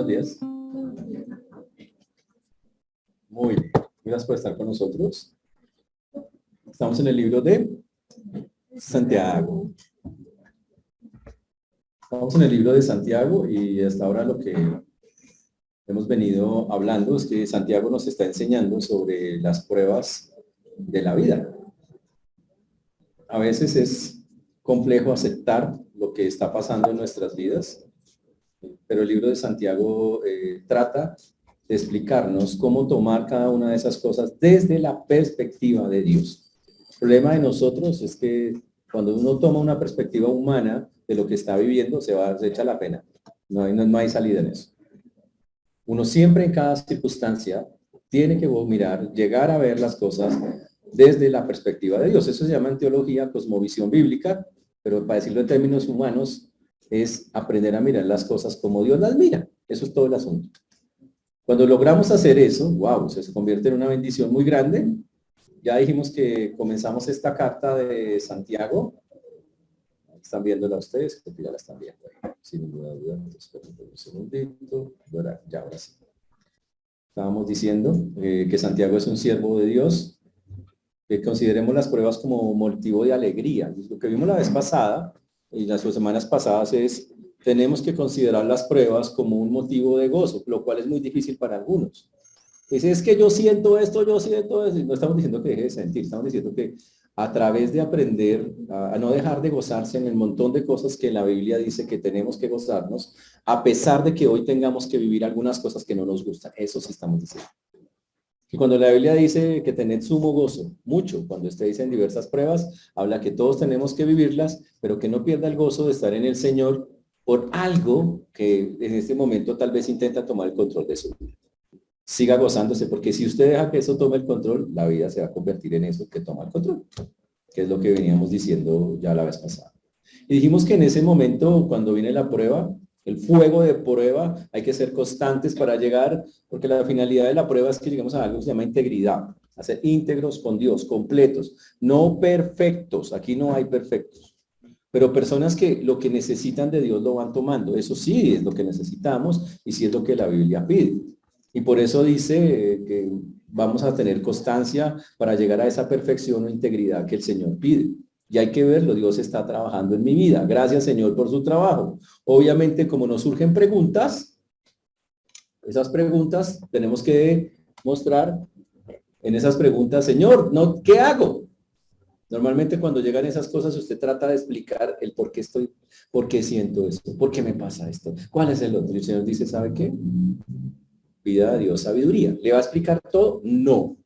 Buenos días. Muy bien. Gracias por estar con nosotros. Estamos en el libro de Santiago. Estamos en el libro de Santiago y hasta ahora lo que hemos venido hablando es que Santiago nos está enseñando sobre las pruebas de la vida. A veces es complejo aceptar lo que está pasando en nuestras vidas, pero el libro de Santiago trata de explicarnos cómo tomar cada una de esas cosas desde la perspectiva de Dios. El problema de nosotros es que cuando uno toma una perspectiva humana de lo que está viviendo, se echa la pena. No hay salida en eso. Uno siempre en cada circunstancia tiene que mirar, llegar a ver las cosas desde la perspectiva de Dios. Eso se llama en teología cosmovisión bíblica, pero para decirlo en términos humanos, es aprender a mirar las cosas como Dios las mira. Eso es todo el asunto. Cuando logramos hacer eso, wow, se convierte en una bendición muy grande. Ya dijimos que comenzamos esta carta de Santiago. Están viéndola ustedes, creo que ya la están viendo. Sin ninguna duda. Esperen un segundito. Ahora sí. Estábamos diciendo que Santiago es un siervo de Dios. Que consideremos las pruebas como motivo de alegría. Lo que vimos la vez pasada y las semanas pasadas es, tenemos que considerar las pruebas como un motivo de gozo, lo cual es muy difícil para algunos. Es que yo siento esto, y no estamos diciendo que deje de sentir, estamos diciendo que a través de aprender a no dejar de gozarse en el montón de cosas que la Biblia dice que tenemos que gozarnos, a pesar de que hoy tengamos que vivir algunas cosas que no nos gustan, eso sí estamos diciendo. Y cuando la Biblia dice que tened sumo gozo, mucho, cuando usted dice en diversas pruebas, habla que todos tenemos que vivirlas, pero que no pierda el gozo de estar en el Señor por algo que en este momento tal vez intenta tomar el control de su vida. Siga gozándose, porque si usted deja que eso tome el control, la vida se va a convertir en eso que toma el control, que es lo que veníamos diciendo ya la vez pasada. Y dijimos que en ese momento, cuando viene la prueba, el fuego de prueba, hay que ser constantes para llegar, porque la finalidad de la prueba es que lleguemos a algo que se llama integridad, a ser íntegros con Dios, completos, no perfectos, aquí no hay perfectos, pero personas que lo que necesitan de Dios lo van tomando, eso sí es lo que necesitamos y sí es lo que la Biblia pide. Y por eso dice que vamos a tener constancia para llegar a esa perfección o integridad que el Señor pide. Y hay que verlo, Dios está trabajando en mi vida. Gracias, Señor, por su trabajo. Obviamente, como nos surgen preguntas, esas preguntas tenemos que mostrar en esas preguntas, Señor, no, ¿qué hago? Normalmente cuando llegan esas cosas, usted trata de explicar el por qué siento esto, por qué me pasa esto, cuál es el otro. Y el Señor dice, ¿sabe qué? Pida a Dios sabiduría. ¿Le va a explicar todo? No.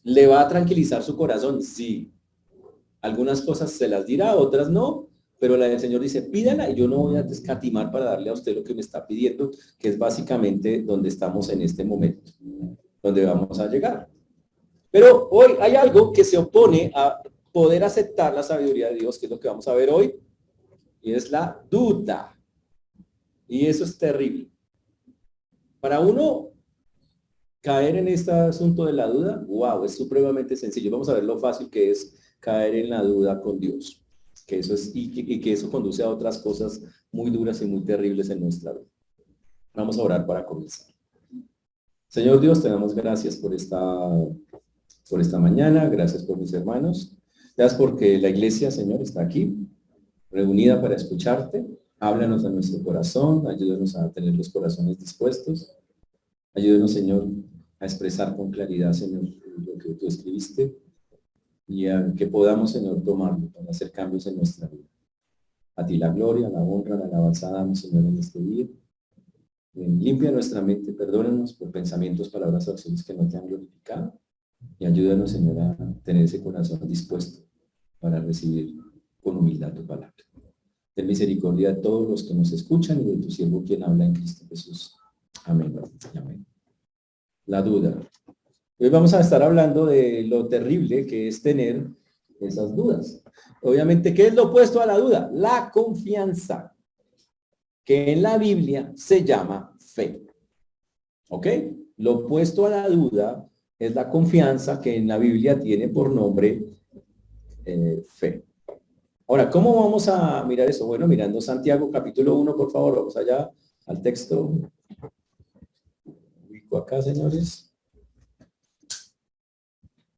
¿Le va a tranquilizar su corazón? Sí. Algunas cosas se las dirá, otras no, pero la del Señor dice, pídala y yo no voy a escatimar para darle a usted lo que me está pidiendo, que es básicamente donde estamos en este momento, donde vamos a llegar. Pero hoy hay algo que se opone a poder aceptar la sabiduría de Dios, que es lo que vamos a ver hoy, y es la duda. Y eso es terrible. Para uno caer en este asunto de la duda, wow, es supremamente sencillo. Vamos a ver lo fácil que es caer en la duda con Dios, que eso es y que eso conduce a otras cosas muy duras y muy terribles en nuestra vida. Vamos a orar para comenzar. Señor Dios, te damos gracias por esta mañana, gracias por mis hermanos, gracias porque la iglesia, Señor, está aquí, reunida para escucharte. Háblanos a nuestro corazón, ayúdanos a tener los corazones dispuestos. Ayúdanos, Señor, a expresar con claridad, Señor, lo que tú escribiste y a que podamos, Señor, tomarlo para hacer cambios en nuestra vida. A ti la gloria, la honra, la alabanza damos, Señor, en este día. Limpia nuestra mente, perdónanos por pensamientos, palabras o acciones que no te han glorificado y ayúdanos, Señor, a tener ese corazón dispuesto para recibir con humildad tu palabra. Ten misericordia de todos los que nos escuchan y de tu siervo quien habla en Cristo Jesús. Amén. Amén. La duda. Hoy vamos a estar hablando de lo terrible que es tener esas dudas. Obviamente, ¿qué es lo opuesto a la duda? La confianza, que en la Biblia se llama fe. ¿Ok? Lo opuesto a la duda es la confianza, que en la Biblia tiene por nombre fe. Ahora, ¿cómo vamos a mirar eso? Bueno, mirando Santiago capítulo 1, por favor, vamos allá al texto. Ubico acá, señores.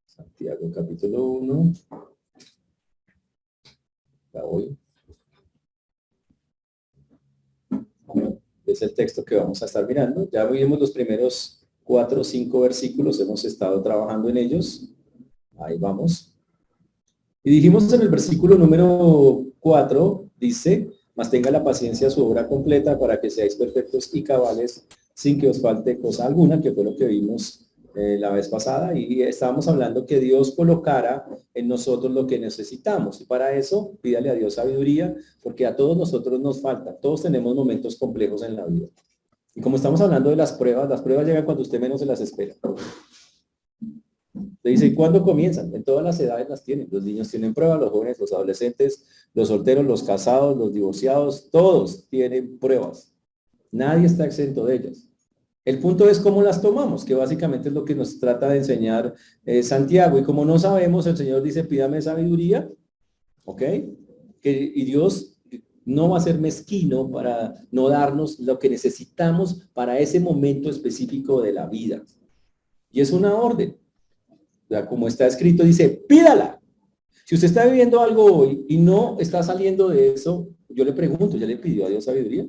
Santiago capítulo 1. Ya voy. Es el texto que vamos a estar mirando. Ya vimos los primeros 4 o 5 versículos, hemos estado trabajando en ellos. Ahí vamos. Y dijimos en el versículo número 4, dice, mas tenga la paciencia su obra completa para que seáis perfectos y cabales sin que os falte cosa alguna, que fue lo que vimos la vez pasada. Y estábamos hablando que Dios colocara en nosotros lo que necesitamos. Y para eso, pídale a Dios sabiduría, porque a todos nosotros nos falta. Todos tenemos momentos complejos en la vida. Y como estamos hablando de las pruebas llegan cuando usted menos se las espera. Le dice, ¿y cuándo comienzan? En todas las edades las tienen. Los niños tienen pruebas, los jóvenes, los adolescentes, los solteros, los casados, los divorciados, todos tienen pruebas. Nadie está exento de ellas. El punto es cómo las tomamos, que básicamente es lo que nos trata de enseñar Santiago. Y como no sabemos, el Señor dice, pídame sabiduría, ¿ok? Y Dios no va a ser mezquino para no darnos lo que necesitamos para ese momento específico de la vida. Y es una orden. Como está escrito, dice, pídala. Si usted está viviendo algo hoy y no está saliendo de eso, yo le pregunto, ¿ya le pidió a Dios sabiduría?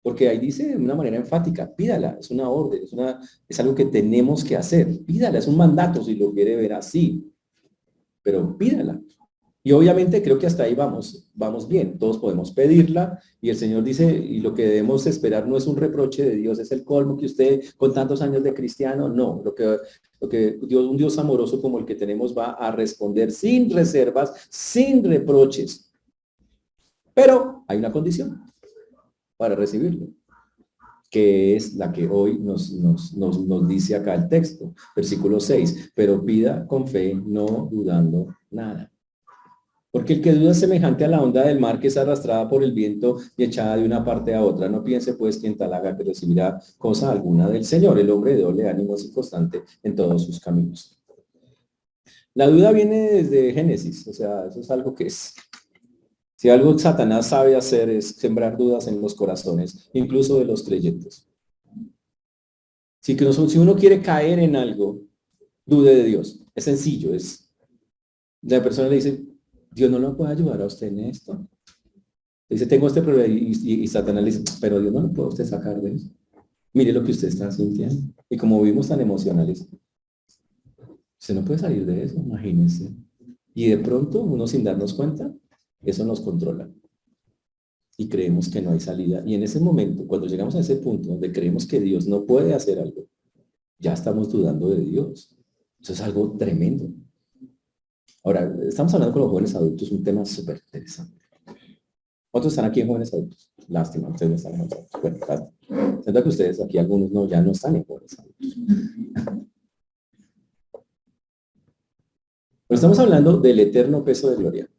Porque ahí dice de una manera enfática, pídala, es una orden, es algo que tenemos que hacer. Pídala, es un mandato si lo quiere ver así, pero pídala. Y obviamente creo que hasta ahí vamos bien, todos podemos pedirla y el Señor dice, y lo que debemos esperar no es un reproche de Dios, es el colmo que usted con tantos años de cristiano, no, lo que Dios, un Dios amoroso como el que tenemos va a responder sin reservas, sin reproches. Pero hay una condición para recibirlo, que es la que hoy nos dice acá el texto, versículo 6, pero pida con fe, no dudando nada. Porque el que duda es semejante a la onda del mar que es arrastrada por el viento y echada de una parte a otra. No piense pues quien tal haga que recibirá cosa alguna del Señor. El hombre de doble ánimo es inconstante en todos sus caminos. La duda viene desde Génesis, o sea, eso es algo que es. Si algo Satanás sabe hacer es sembrar dudas en los corazones, incluso de los creyentes. Si uno quiere caer en algo, dude de Dios. Es sencillo, la persona le dice, Dios no lo puede ayudar a usted en esto. Dice, tengo este problema y Satanás le dice, pero Dios no lo puede usted sacar de eso. Mire lo que usted está sintiendo. Y como vivimos tan emocionales, usted no puede salir de eso, imagínense. Y de pronto, uno sin darnos cuenta, eso nos controla. Y creemos que no hay salida. Y en ese momento, cuando llegamos a ese punto donde creemos que Dios no puede hacer algo, ya estamos dudando de Dios. Eso es algo tremendo. Ahora, estamos hablando con los jóvenes adultos, un tema súper interesante. ¿Cuántos están aquí en jóvenes adultos? Lástima, ustedes no están en jóvenes adultos. Bueno, lástima. Siento que ustedes aquí, algunos ya no están en jóvenes adultos. Pero estamos hablando del eterno peso de gloria.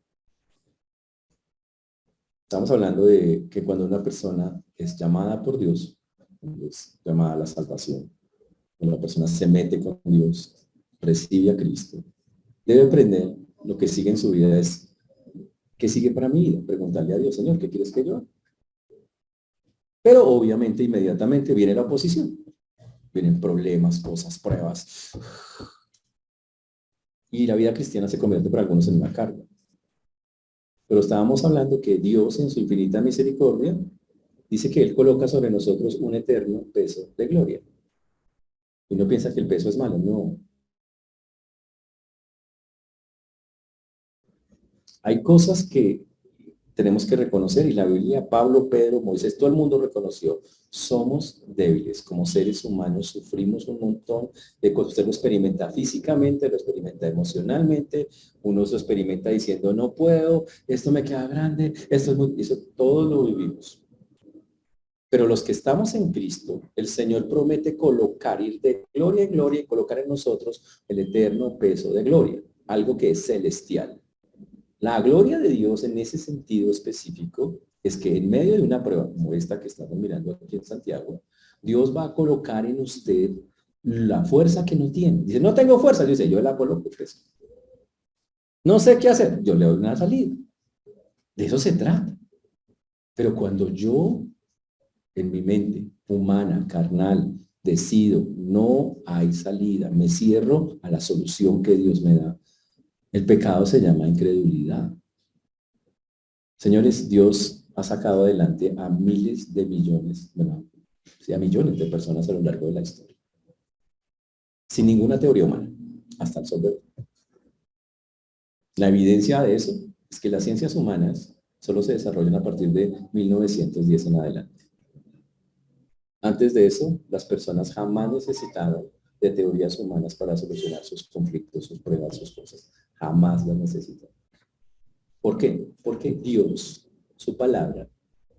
Estamos hablando de que cuando una persona es llamada por Dios, es llamada a la salvación, cuando la persona se mete con Dios, recibe a Cristo, debe aprender lo que sigue en su vida es, ¿qué sigue para mi vida? Preguntarle a Dios, Señor, ¿qué quieres que yo haga? Pero obviamente inmediatamente viene la oposición. Vienen problemas, cosas, pruebas. Y la vida cristiana se convierte para algunos en una carga. Pero estábamos hablando que Dios en su infinita misericordia dice que Él coloca sobre nosotros un eterno peso de gloria. Y uno piensa que el peso es malo, no. Hay cosas que tenemos que reconocer y la Biblia, Pablo, Pedro, Moisés, todo el mundo reconoció, somos débiles, como seres humanos sufrimos un montón de cosas, usted lo experimenta físicamente, lo experimenta emocionalmente, uno se experimenta diciendo no puedo, esto me queda grande, esto es muy, eso todo lo vivimos. Pero los que estamos en Cristo, el Señor promete colocar, ir de gloria en gloria y colocar en nosotros el eterno peso de gloria, algo que es celestial. La gloria de Dios en ese sentido específico es que en medio de una prueba como esta que estamos mirando aquí en Santiago, Dios va a colocar en usted la fuerza que no tiene. Dice, no tengo fuerza, dice, yo la coloco. Pues. No sé qué hacer, yo le doy una salida. De eso se trata. Pero cuando yo en mi mente humana, carnal, decido, no hay salida, me cierro a la solución que Dios me da. El pecado se llama incredulidad. Señores, Dios ha sacado adelante a miles de millones, bueno, sí, a millones de personas a lo largo de la historia, sin ninguna teoría humana, hasta el sol de hoy. La evidencia de eso es que las ciencias humanas solo se desarrollan a partir de 1910 en adelante. Antes de eso, las personas jamás necesitaron de teorías humanas para solucionar sus conflictos, sus pruebas, sus cosas. Jamás las necesitaron. ¿Por qué? Porque Dios, su palabra,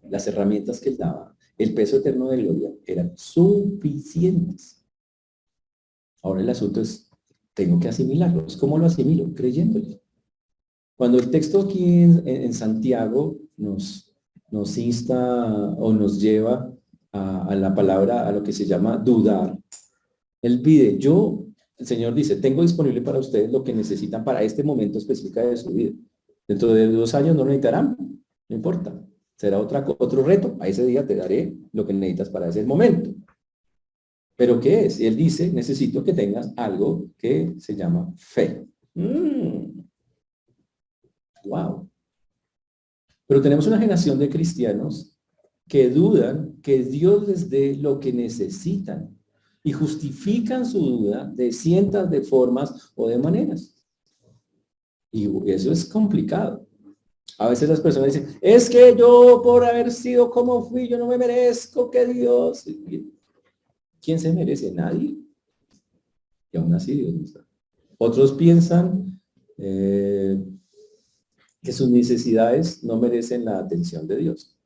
las herramientas que Él daba, el peso eterno de gloria, eran suficientes. Ahora el asunto es, tengo que asimilarlos. ¿Cómo lo asimilo? Creyéndole. Cuando el texto aquí en Santiago nos insta o nos lleva a la palabra, a lo que se llama dudar, Él pide, el Señor dice, tengo disponible para ustedes lo que necesitan para este momento específico de su vida. Dentro de 2 años no lo necesitarán, no importa. Será otro reto. A ese día te daré lo que necesitas para ese momento. ¿Pero qué es? Él dice, necesito que tengas algo que se llama fe. Wow. Pero tenemos una generación de cristianos que dudan que Dios les dé lo que necesitan y justifican su duda de cientos de formas o de maneras. Y eso es complicado. A veces las personas dicen, es que yo por haber sido como fui, yo no me merezco que Dios... ¿Quién se merece? Nadie. Y aún así Dios nos da. Otros piensan que sus necesidades no merecen la atención de Dios.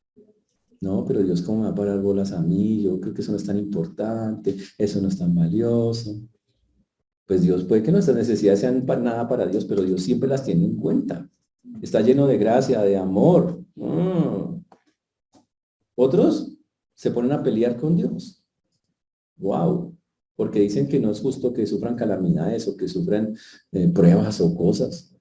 No, pero Dios cómo me va a parar bolas a mí, yo creo que eso no es tan importante, eso no es tan valioso. Pues Dios puede que nuestras necesidades sean nada para Dios, pero Dios siempre las tiene en cuenta. Está lleno de gracia, de amor. Otros se ponen a pelear con Dios. Wow, porque dicen que no es justo que sufran calamidades o que sufran pruebas o cosas.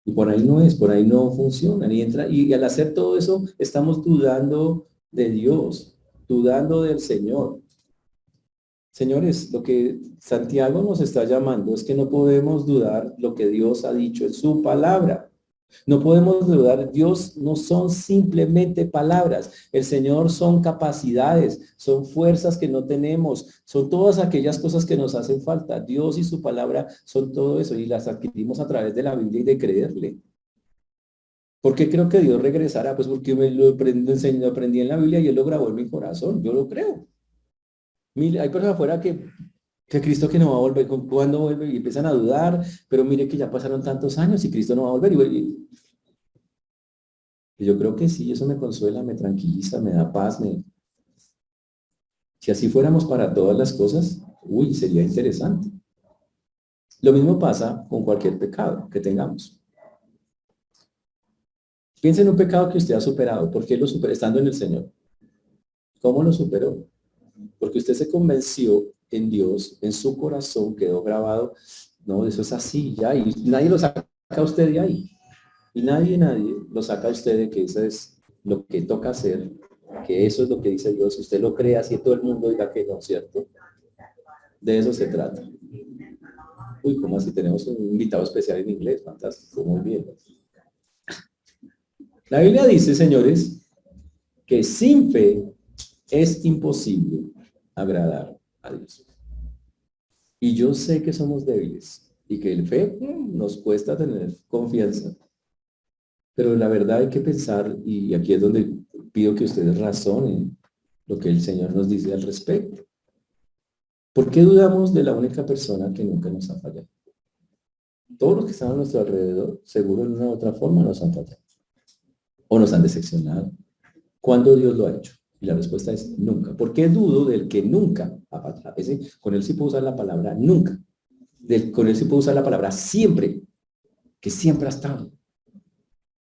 Y por ahí no es, por ahí no funcionan. Y al hacer todo eso, estamos dudando de Dios, dudando del Señor. Señores, lo que Santiago nos está llamando es que no podemos dudar lo que Dios ha dicho en su palabra. No podemos dudar, Dios no son simplemente palabras, el Señor son capacidades, son fuerzas que no tenemos, son todas aquellas cosas que nos hacen falta. Dios y su palabra son todo eso y las adquirimos a través de la Biblia y de creerle. ¿Por qué creo que Dios regresará? Pues porque me lo aprendí en la Biblia y Él lo grabó en mi corazón, yo lo creo. Hay personas afuera que Cristo que no va a volver, ¿cuándo vuelve? Y empiezan a dudar, pero mire que ya pasaron tantos años y Cristo no va a volver. Y yo creo que sí, eso me consuela, me tranquiliza, me da paz. Si así fuéramos para todas las cosas, uy, sería interesante. Lo mismo pasa con cualquier pecado que tengamos. Piensa en un pecado que usted ha superado. ¿Por qué lo superó estando en el Señor? ¿Cómo lo superó? Porque usted se convenció en Dios, en su corazón quedó grabado, no, eso es así, ya, y nadie lo saca a usted de ahí. Y nadie lo saca a usted de que eso es lo que toca hacer, que eso es lo que dice Dios. Usted lo cree así, todo el mundo diga que no, ¿cierto? De eso se trata. Uy, ¿cómo así? Tenemos un invitado especial en inglés, fantástico, muy bien. La Biblia dice, señores, que sin fe es imposible agradar a Dios. Y yo sé que somos débiles y que el fe nos cuesta tener confianza. Pero la verdad hay que pensar, y aquí es donde pido que ustedes razonen lo que el Señor nos dice al respecto. ¿Por qué dudamos de la única persona que nunca nos ha fallado? Todos los que están a nuestro alrededor, seguro en una u otra forma nos han fallado. O nos han decepcionado. ¿Cuándo Dios lo ha hecho? Y la respuesta es nunca. ¿Por qué dudo del que nunca ha fallado? Con él sí puedo usar la palabra nunca. Con él sí puedo usar la palabra siempre, que siempre ha estado.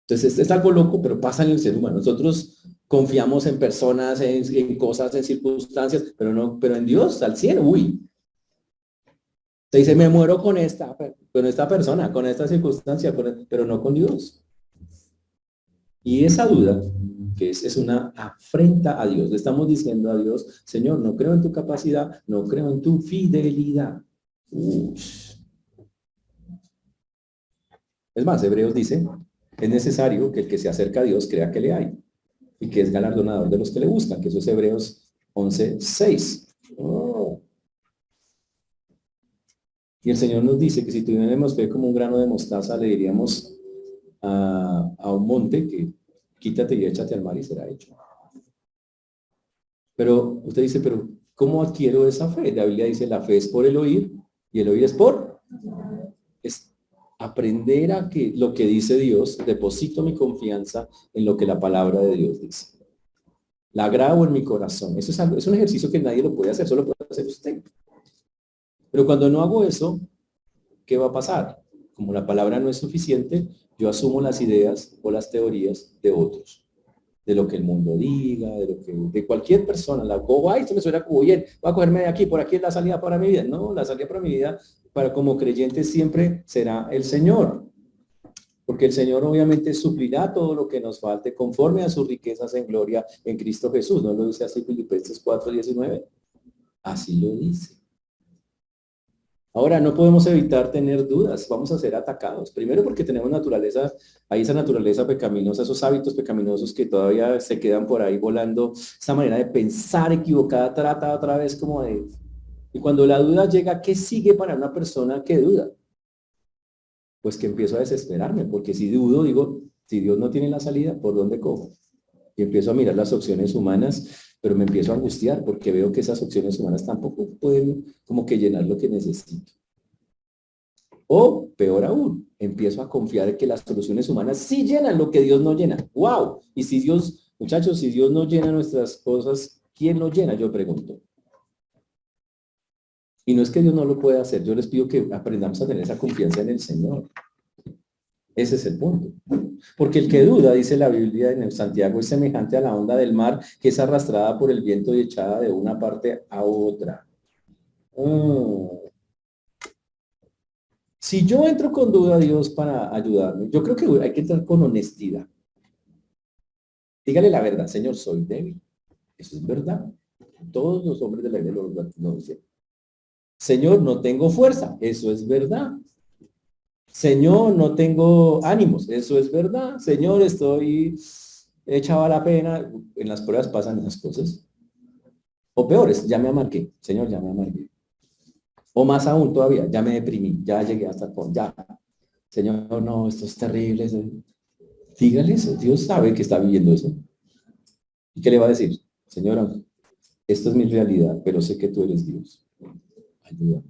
Entonces, es algo loco, pero pasa en el ser humano. Nosotros confiamos en personas, en cosas, en circunstancias, pero en Dios, al cielo, uy. Se dice, me muero con esta persona, con esta circunstancia, pero no con Dios. Y esa duda, que es una afrenta a Dios. Le estamos diciendo a Dios, Señor, no creo en tu capacidad, no creo en tu fidelidad. Ush. Es más, Hebreos dice, es necesario que el que se acerca a Dios crea que le hay y que es galardonador de los que le buscan, que eso es Hebreos 11:6. Oh. Y el Señor nos dice que si tuviéramos fe como un grano de mostaza, le diríamos a un monte que quítate y échate al mar y será hecho. Pero usted dice, pero ¿cómo adquiero esa fe? La Biblia dice, la fe es por el oír y el oír es aprender a que lo que dice Dios, deposito mi confianza en lo que la palabra de Dios dice. La grabo en mi corazón. Eso es un ejercicio que nadie lo puede hacer, solo puede hacer usted. Pero cuando no hago eso, ¿qué va a pasar? Como la palabra no es suficiente, yo asumo las ideas o las teorías de otros, de lo que el mundo diga, de cualquier persona. La cojo, ay, esto me suena como bien, voy a cogerme de aquí, por aquí es la salida para mi vida. No, la salida para mi vida, para como creyente siempre será el Señor. Porque el Señor obviamente suplirá todo lo que nos falte conforme a sus riquezas en gloria en Cristo Jesús. ¿No lo dice así Filipenses 4:19? Así lo dice. Ahora, no podemos evitar tener dudas, vamos a ser atacados. Primero porque tenemos naturaleza, hay esa naturaleza pecaminosa, esos hábitos pecaminosos que todavía se quedan por ahí volando, esa manera de pensar equivocada, trata otra vez como de... Y cuando la duda llega, ¿qué sigue para una persona que duda? Pues que empiezo a desesperarme, porque si dudo, digo, si Dios no tiene la salida, ¿por dónde cojo? Y empiezo a mirar las opciones humanas, pero me empiezo a angustiar porque veo que esas opciones humanas tampoco pueden como que llenar lo que necesito. O peor aún, empiezo a confiar en que las soluciones humanas sí llenan lo que Dios no llena. ¡Wow! Y si Dios, muchachos, si Dios no llena nuestras cosas, ¿quién lo llena? Yo pregunto. Y no es que Dios no lo pueda hacer, yo les pido que aprendamos a tener esa confianza en el Señor. Ese es el punto. Porque el que duda, dice la Biblia en el Santiago, es semejante a la onda del mar que es arrastrada por el viento y echada de una parte a otra. Si yo entro con duda a Dios para ayudarme, yo creo que hay que entrar con honestidad. Dígale la verdad, Señor, soy débil. Eso es verdad. Todos los hombres de la Biblia lo dicen. Señor, no tengo fuerza. Eso es verdad. Señor, no tengo ánimos. Eso es verdad. Señor, estoy echado a la pena. En las pruebas pasan esas cosas. O peores, ya me amargué. Señor, ya me amargué. O más aún todavía, ya me deprimí. Ya llegué hasta el fondo. Ya. Señor, no, esto es terrible. Dígale eso. Dios sabe que está viviendo eso. ¿Y qué le va a decir? Señora, esto es mi realidad, pero sé que tú eres Dios. Ayúdame.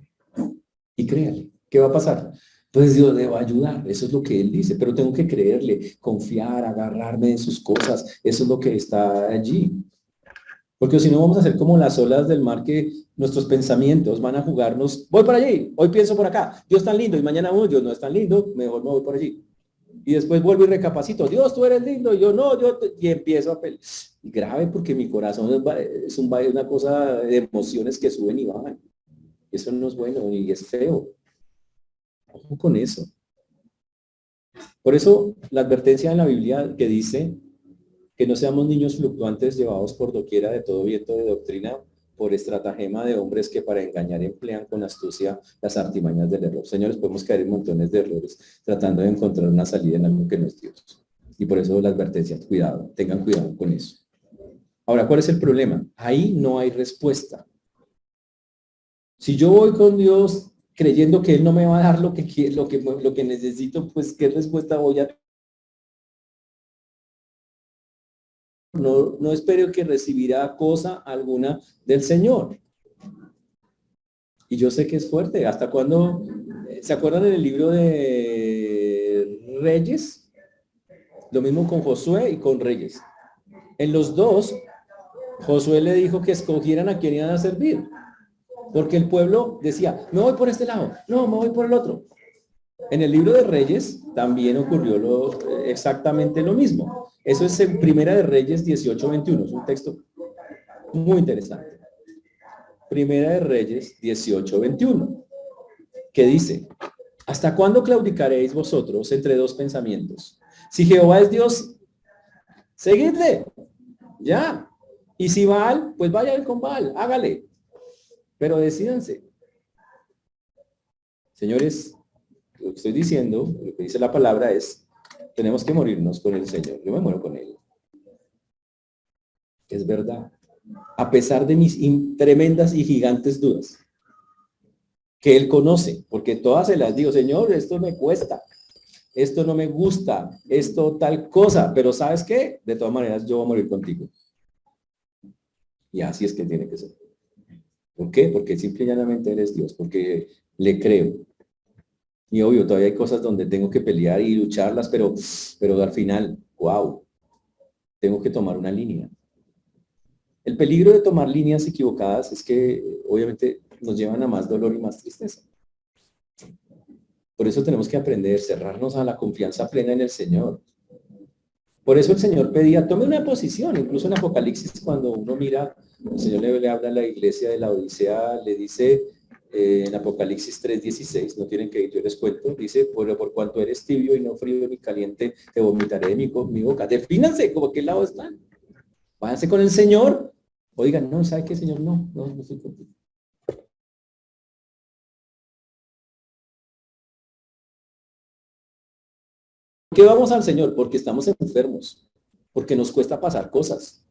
Y créale. ¿Qué va a pasar? Pues Dios le va a ayudar, eso es lo que Él dice, pero tengo que creerle, confiar, agarrarme de sus cosas, eso es lo que está allí. Porque si no vamos a ser como las olas del mar que nuestros pensamientos van a jugarnos, voy para allí, hoy pienso por acá, Dios tan lindo, y mañana, Dios no es tan lindo, mejor me voy por allí. Y después vuelvo y recapacito, Dios, tú eres lindo, y yo no, y empiezo a pelear. Y grave porque mi corazón es una cosa de emociones que suben y bajan. Eso no es bueno y es feo. Ojo con eso. Por eso la advertencia en la Biblia que dice que no seamos niños fluctuantes llevados por doquiera de todo viento de doctrina por estratagema de hombres que para engañar emplean con astucia las artimañas del error. Señores, podemos caer en montones de errores tratando de encontrar una salida en algo que no es Dios. Y por eso la advertencia, cuidado, tengan cuidado con eso. Ahora, ¿cuál es el problema? Ahí no hay respuesta. Si yo voy con Dios creyendo que Él no me va a dar lo que necesito, pues ¿qué respuesta voy a? No espero que recibirá cosa alguna del Señor. Y yo sé que es fuerte. ¿Hasta cuando se acuerdan en el libro de Reyes? Lo mismo con Josué y con Reyes. En los dos, Josué le dijo que escogieran a quién iban a servir. Porque el pueblo decía, me voy por este lado, no, me voy por el otro. En el libro de Reyes también ocurrió exactamente lo mismo. Eso es en Primera de Reyes 18:21. Es un texto muy interesante. Primera de Reyes 18:21. Que dice, ¿hasta cuándo claudicaréis vosotros entre dos pensamientos? Si Jehová es Dios, Seguidle. Ya. Y si Baal, pues vaya con Baal, hágale. Pero decídanse. Señores, lo que estoy diciendo, lo que dice la palabra es, tenemos que morirnos con el Señor. Yo me muero con Él. Es verdad. A pesar de mis tremendas y gigantes dudas, que Él conoce, porque todas se las digo, Señor, esto me cuesta, esto no me gusta, esto tal cosa, pero ¿sabes qué? De todas maneras, yo voy a morir contigo. Y así es que tiene que ser. ¿Por qué? Porque simple y llanamente eres Dios, porque le creo. Y obvio, todavía hay cosas donde tengo que pelear y lucharlas, pero al final, wow, tengo que tomar una línea. El peligro de tomar líneas equivocadas es que obviamente nos llevan a más dolor y más tristeza. Por eso tenemos que aprender, cerrarnos a la confianza plena en el Señor. Por eso el Señor pedía, tome una posición, incluso en Apocalipsis, cuando uno mira, el Señor le habla a la iglesia de la Odisea, le dice en Apocalipsis 3:16, no tienen que ir, yo les cuento, dice, por cuanto eres tibio y no frío ni caliente, te vomitaré de mi boca. Defínanse, ¿como qué lado están? Váyanse con el Señor. Oigan, no, ¿sabe qué, Señor? No estoy contigo. ¿Por qué vamos al Señor? Porque estamos enfermos, porque nos cuesta pasar cosas,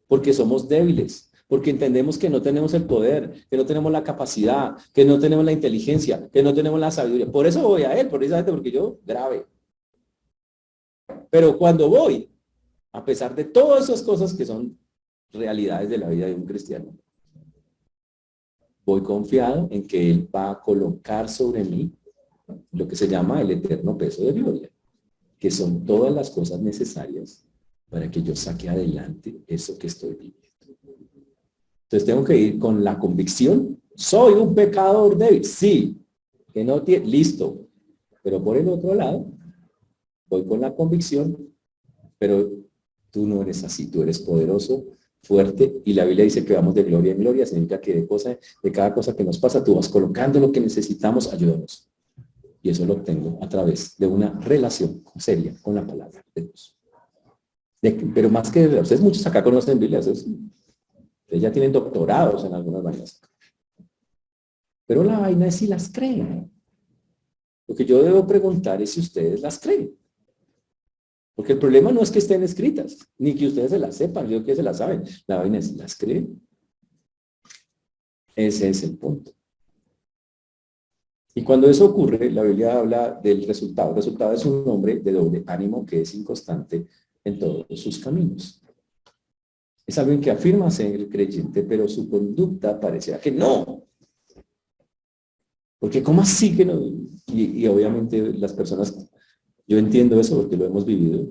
porque somos débiles, porque entendemos que no tenemos el poder, que no tenemos la capacidad, que no tenemos la inteligencia, que no tenemos la sabiduría. Por eso voy a Él, precisamente porque yo grave. Pero cuando voy, a pesar de todas esas cosas que son realidades de la vida de un cristiano, voy confiado en que Él va a colocar sobre mí lo que se llama el eterno peso de gloria, que son todas las cosas necesarias para que yo saque adelante eso que estoy viviendo. Entonces tengo que ir con la convicción, soy un pecador débil, sí, que no tiene, listo, pero por el otro lado, voy con la convicción, pero tú no eres así, tú eres poderoso, fuerte, y la Biblia dice que vamos de gloria en gloria, significa que de cada cosa que nos pasa, tú vas colocando lo que necesitamos, ayúdanos. Y eso lo obtengo a través de una relación seria con la palabra de Dios. Pero más que, ustedes muchos acá conocen Biblia, ustedes ya tienen doctorados en algunas vainas. Pero la vaina es si las creen. Lo que yo debo preguntar es si ustedes las creen. Porque el problema no es que estén escritas, ni que ustedes se las sepan, yo que se las saben. La vaina es si las creen. Ese es el punto. Y cuando eso ocurre, la Biblia habla del resultado. El resultado es un hombre de doble ánimo que es inconstante en todos sus caminos. Es alguien que afirma ser creyente, pero su conducta parecía que no. Porque ¿cómo así que no? Y obviamente las personas, yo entiendo eso porque lo hemos vivido.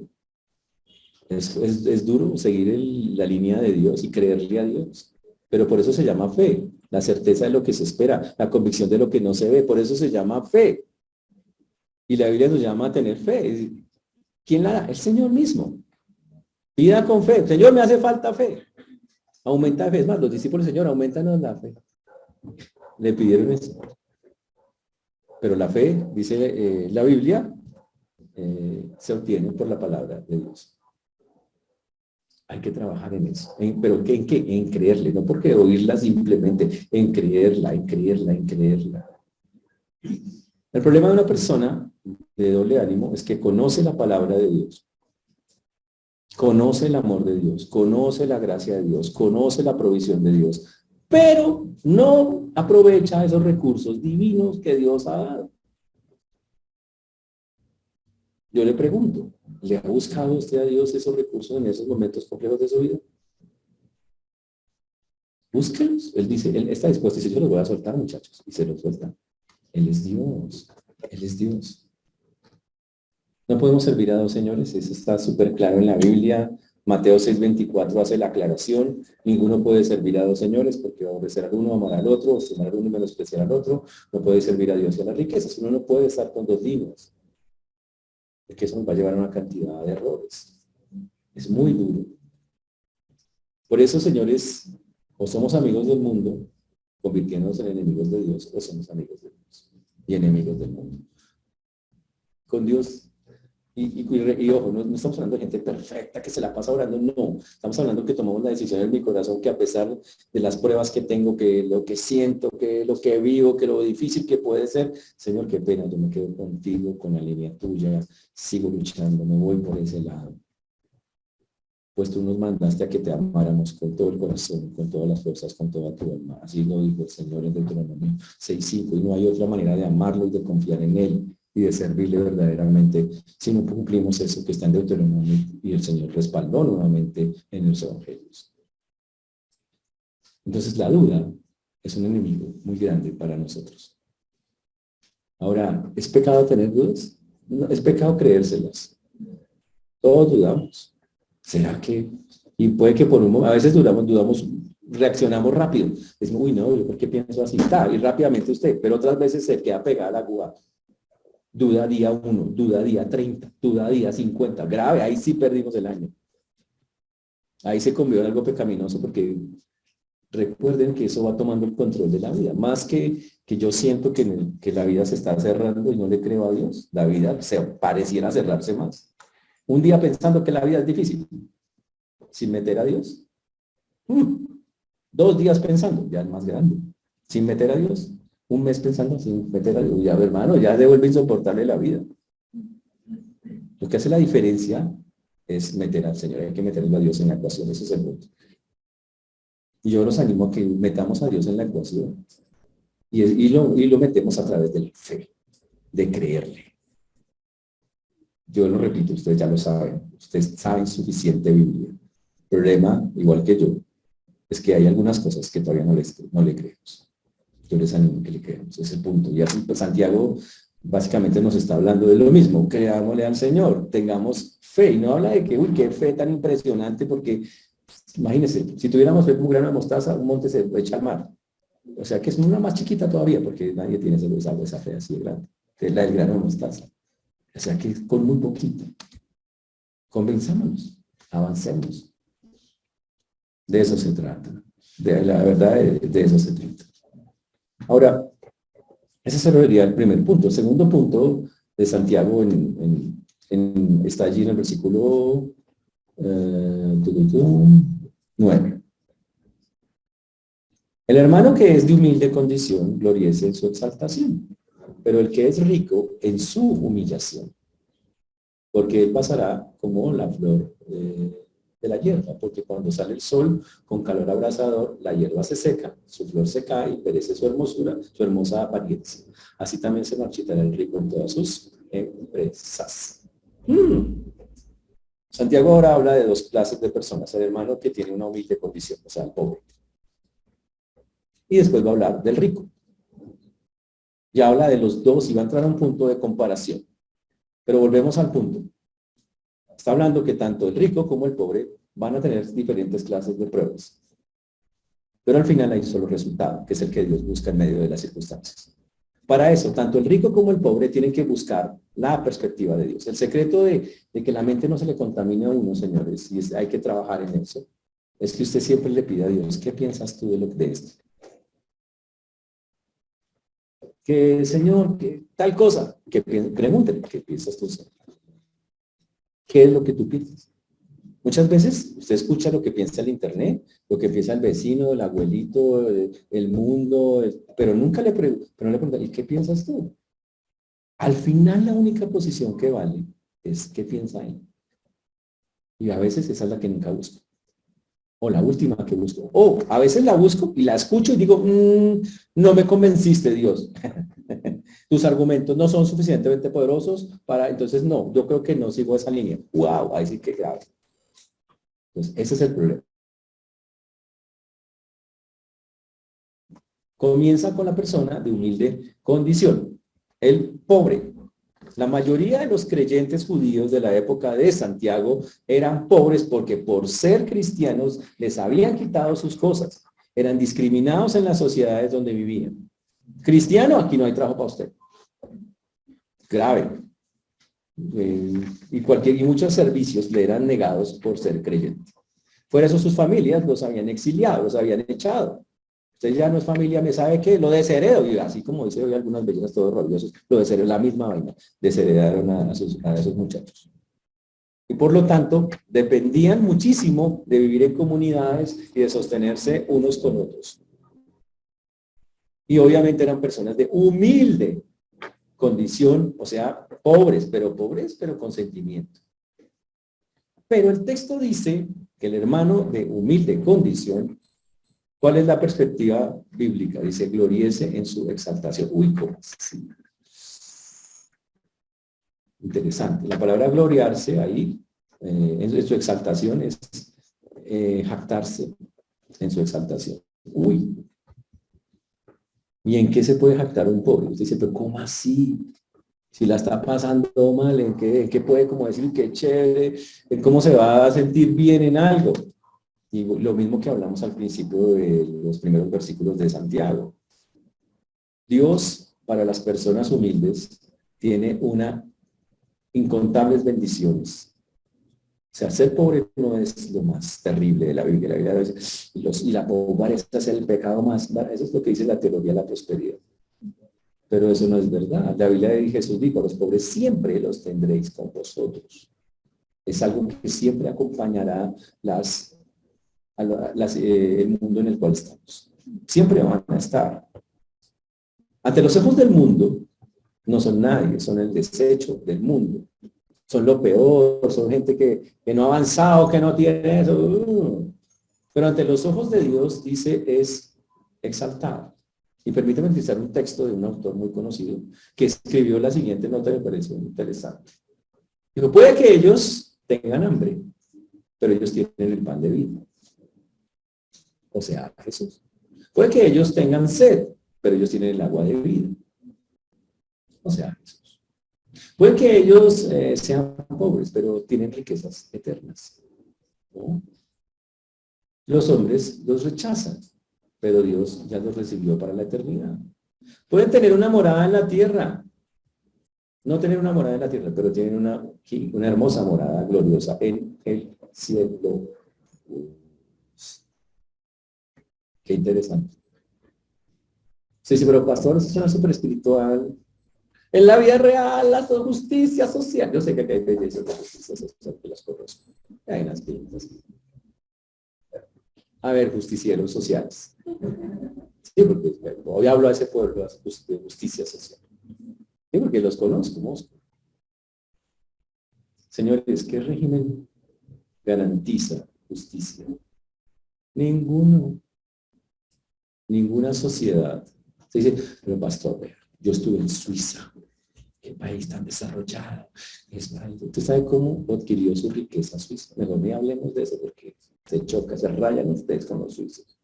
Es duro seguir la línea de Dios y creerle a Dios. Pero por eso se llama fe, la certeza de lo que se espera, la convicción de lo que no se ve. Por eso se llama fe. Y la Biblia nos llama a tener fe. ¿Quién la da? El Señor mismo. Pida con fe. Señor, me hace falta fe. Aumenta fe. Es más, los discípulos, Señor, aumentanos la fe. Le pidieron eso. Pero la fe, dice la Biblia, se obtiene por la palabra de Dios. Hay que trabajar en eso. ¿Pero en qué? En creerle. No porque oírla simplemente. En creerla, en creerla, en creerla. El problema de una persona de doble ánimo es que conoce la palabra de Dios. Conoce el amor de Dios, conoce la gracia de Dios, conoce la provisión de Dios, pero no aprovecha esos recursos divinos que Dios ha dado. Yo le pregunto, ¿le ha buscado usted a Dios esos recursos en esos momentos complejos de su vida? Búsquelos. Él dice, él está dispuesto, dice, yo los voy a soltar, muchachos, y se los suelta. Él es Dios, Él es Dios. No podemos servir a dos señores, eso está súper claro en la Biblia. Mateo 6:24 hace la aclaración, ninguno puede servir a dos señores porque va a obedecer al uno, amar al otro, o estimar al uno y menospreciar al otro, no puede servir a Dios y a las riquezas, uno no puede estar con dos libros, porque eso nos va a llevar a una cantidad de errores. Es muy duro. Por eso, señores, o somos amigos del mundo, convirtiéndonos en enemigos de Dios, o somos amigos de Dios y enemigos del mundo. Con Dios Y ojo, no estamos hablando de gente perfecta que se la pasa orando, no. Estamos hablando que tomamos la decisión en mi corazón que a pesar de las pruebas que tengo, que lo que siento, que lo que vivo, que lo difícil que puede ser, Señor, qué pena, yo me quedo contigo, con la línea tuya, sigo luchando, me voy por ese lado. Pues tú nos mandaste a que te amáramos con todo el corazón, con todas las fuerzas, con toda tu alma. Así lo dijo el Señor en Deuteronomio 6:5, y no hay otra manera de amarlo y de confiar en Él y de servirle verdaderamente, si no cumplimos eso que está en Deuteronomio y el Señor respaldó nuevamente en los evangelios. Entonces la duda es un enemigo muy grande para nosotros. Ahora, ¿es pecado tener dudas? No, es pecado creérselas. Todos dudamos. ¿Será que? Y puede que por un momento, a veces dudamos, reaccionamos rápido. Decimos, uy, no, ¿yo por qué pienso así? Y rápidamente usted, pero otras veces se queda pegada a la aguja. Duda día 1, duda día 30, duda día 50. Grave, ahí sí perdimos el año. Ahí se convirtió en algo pecaminoso porque recuerden que eso va tomando el control de la vida. Más que yo siento que la vida se está cerrando y no le creo a Dios, la vida se pareciera cerrarse más. Un día pensando que la vida es difícil, sin meter a Dios. 2 días pensando, ya es más grande, sin meter a Dios. 1 mes pensando sin meter a Dios. Ya, hermano, ya se vuelve insoportable la vida. Lo que hace la diferencia es meter al Señor. Hay que meterlo a Dios en la ecuación, ese es el punto. Y yo los animo a que metamos a Dios en la ecuación. Y lo metemos a través de la fe, de creerle. Yo lo repito, ustedes ya lo saben. Ustedes saben suficiente Biblia. El problema, igual que yo, es que hay algunas cosas que todavía no le creemos. Yo les animo a que le creamos. Ese es el punto. Y así, pues, Santiago básicamente nos está hablando de lo mismo. Creámosle al Señor. Tengamos fe. Y no habla de que, uy, qué fe tan impresionante, porque imagínense, si tuviéramos fe como un grano de mostaza, un monte se echa al mar. O sea que es una más chiquita todavía, porque nadie tiene esa fe así de grande. Que es la del grano de mostaza. O sea que con muy poquito. Convenzámonos, avancemos. De eso se trata. De la verdad, de eso se trata. Ahora, ese sería el primer punto. El segundo punto de Santiago está allí en el versículo 9. El hermano que es de humilde condición, gloriece en su exaltación, pero el que es rico en su humillación, porque él pasará como la flor de la hierba, porque cuando sale el sol con calor abrasador, la hierba se seca, su flor se cae y perece su hermosura, su hermosa apariencia. Así también se marchitará el rico en todas sus empresas. Santiago ahora habla de 2 clases de personas: el hermano que tiene una humilde condición, o sea, el pobre. Y después va a hablar del rico. Ya habla de los dos y va a entrar a un punto de comparación. Pero volvemos al punto. Está hablando que tanto el rico como el pobre van a tener diferentes clases de pruebas. Pero al final hay un solo resultado, que es el que Dios busca en medio de las circunstancias. Para eso, tanto el rico como el pobre tienen que buscar la perspectiva de Dios. El secreto de que la mente no se le contamine a uno, señores, y hay que trabajar en eso, es que usted siempre le pida a Dios, ¿qué piensas tú de esto? Que, Señor, que tal cosa, que pregúntele, ¿qué piensas tú, Señor? ¿Qué es lo que tú piensas? Muchas veces usted escucha lo que piensa el internet, lo que piensa el vecino, el abuelito, el mundo, pero nunca le pregunta, ¿y qué piensas tú? Al final la única posición que vale es ¿qué piensa él? Y a veces esa es la que nunca busco. O la última que busco. O a veces la busco y la escucho y digo, no me convenciste, Dios. Tus argumentos no son suficientemente poderosos para, entonces no, yo creo que no sigo esa línea. Wow, ahí sí que grave. Entonces, ese es el problema. Comienza con la persona de humilde condición, el pobre. La mayoría de los creyentes judíos de la época de Santiago eran pobres porque por ser cristianos les habían quitado sus cosas. Eran discriminados en las sociedades donde vivían. Cristiano, aquí no hay trabajo para usted. Grave. Y muchos servicios le eran negados por ser creyente. Fuera eso, sus familias los habían exiliado, los habían echado. Usted ya no es familia, ¿me sabe qué? Lo desheredo, y así como dice hoy algunas bellas todos rabiosos, lo desheredo, la misma vaina, desheredaron a esos muchachos. Y por lo tanto, dependían muchísimo de vivir en comunidades y de sostenerse unos con otros. Y obviamente eran personas de humilde condición, o sea, pobres, pero con sentimiento. Pero el texto dice que el hermano de humilde condición, ¿cuál es la perspectiva bíblica? Dice, gloríese en su exaltación. Uy, ¿cómo así? Interesante. La palabra gloriarse ahí, en su exaltación, es jactarse en su exaltación. Uy. ¿Y en qué se puede jactar un pobre? Usted dice, pero ¿cómo así? Si la está pasando mal, ¿en qué puede como decir qué chévere? ¿En cómo se va a sentir bien en algo? Y lo mismo que hablamos al principio de los primeros versículos de Santiago. Dios, para las personas humildes, tiene incontables bendiciones. O sea, ser pobre no es lo más terrible de la Biblia. La Biblia dice, y la pobreza es el pecado más. Eso es lo que dice la teología de la prosperidad. Pero eso no es verdad. La Biblia de Jesús dijo, a los pobres siempre los tendréis con vosotros. Es algo que siempre acompañará el mundo en el cual estamos. Siempre van a estar. Ante los ojos del mundo, no son nadie, son el desecho del mundo. Son lo peor, son gente que no ha avanzado, que no tiene eso. Pero ante los ojos de Dios, dice, es exaltado. Y permítame utilizar un texto de un autor muy conocido que escribió la siguiente nota, me pareció muy interesante. Dijo, puede que ellos tengan hambre, pero ellos tienen el pan de vida. O sea, Jesús. Puede que ellos tengan sed, pero ellos tienen el agua de vida. O sea, Jesús. Puede que ellos sean pobres, pero tienen riquezas eternas. ¿No? Los hombres los rechazan, pero Dios ya los recibió para la eternidad. Pueden tener una morada en la tierra, no tener una morada en la tierra, pero tienen una hermosa morada gloriosa en el cielo. Qué interesante. Sí, pero pastor, eso suena súper espiritual. En la vida real, la justicia social. Yo sé que hay leyes de justicia social que las conozco. Hay unas pintas. A ver, justicieros sociales. Sí, porque hoy hablo a ese pueblo de justicia social. Sí, porque los conozco. Señores, ¿qué régimen garantiza justicia? Ninguno. Ninguna sociedad. Se dice, pero pastor, yo estuve en Suiza. Qué país tan desarrollado. ¿Usted sabe cómo adquirió su riqueza Suiza? Mejor ni hablemos de eso porque se choca, se rayan ustedes con los suizos.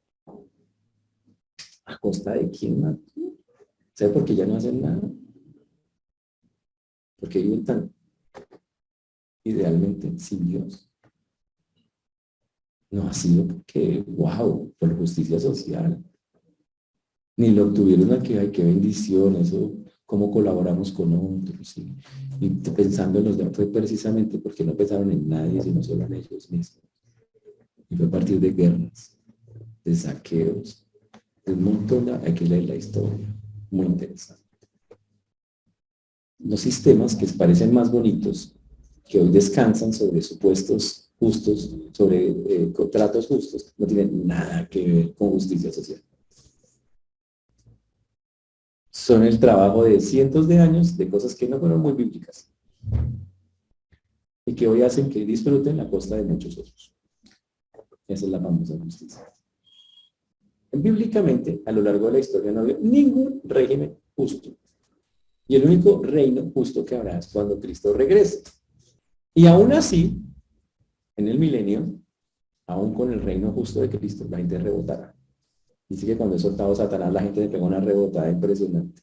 ¿A costa de quién más? ¿Sabe por qué ya no hacen nada? Porque viven tan idealmente sin Dios. No ha sido porque, wow, por justicia social. Ni lo obtuvieron aquí, ay, qué bendición, eso, cómo colaboramos con otros. Y pensando en los demás, fue precisamente porque no pensaron en nadie, sino solo en ellos mismos. Y fue a partir de guerras, de saqueos, de un montón, hay que leer la historia, muy interesante. Los sistemas que parecen más bonitos, que hoy descansan sobre supuestos justos, sobre contratos justos, no tienen nada que ver con justicia social. Son el trabajo de cientos de años de cosas que no fueron muy bíblicas y que hoy hacen que disfruten la costa de muchos otros. Esa es la famosa justicia. Bíblicamente, a lo largo de la historia no había ningún régimen justo. Y el único reino justo que habrá es cuando Cristo regrese. Y aún así, en el milenio, aún con el reino justo de Cristo, la gente rebotará. Dice que cuando es soltado Satanás, la gente le pega una rebotada impresionante.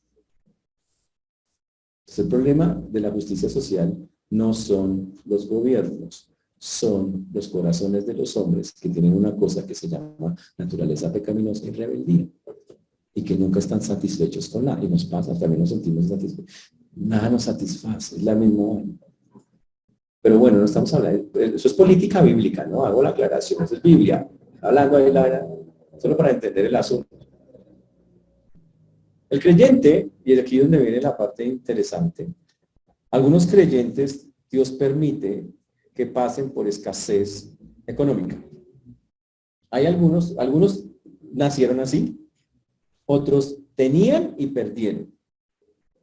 Entonces, el problema de la justicia social no son los gobiernos, son los corazones de los hombres que tienen una cosa que se llama naturaleza pecaminosa y rebeldía y que nunca están satisfechos con nada. Y nos pasa, también nos sentimos satisfechos. Nada nos satisface, es la misma. Pero bueno, no estamos hablando, eso es política bíblica, ¿no? Hago la aclaración, eso es Biblia. Hablando ahí, solo para entender el asunto. El creyente, y es aquí donde viene la parte interesante, algunos creyentes Dios permite que pasen por escasez económica. Hay algunos nacieron así, otros tenían y perdieron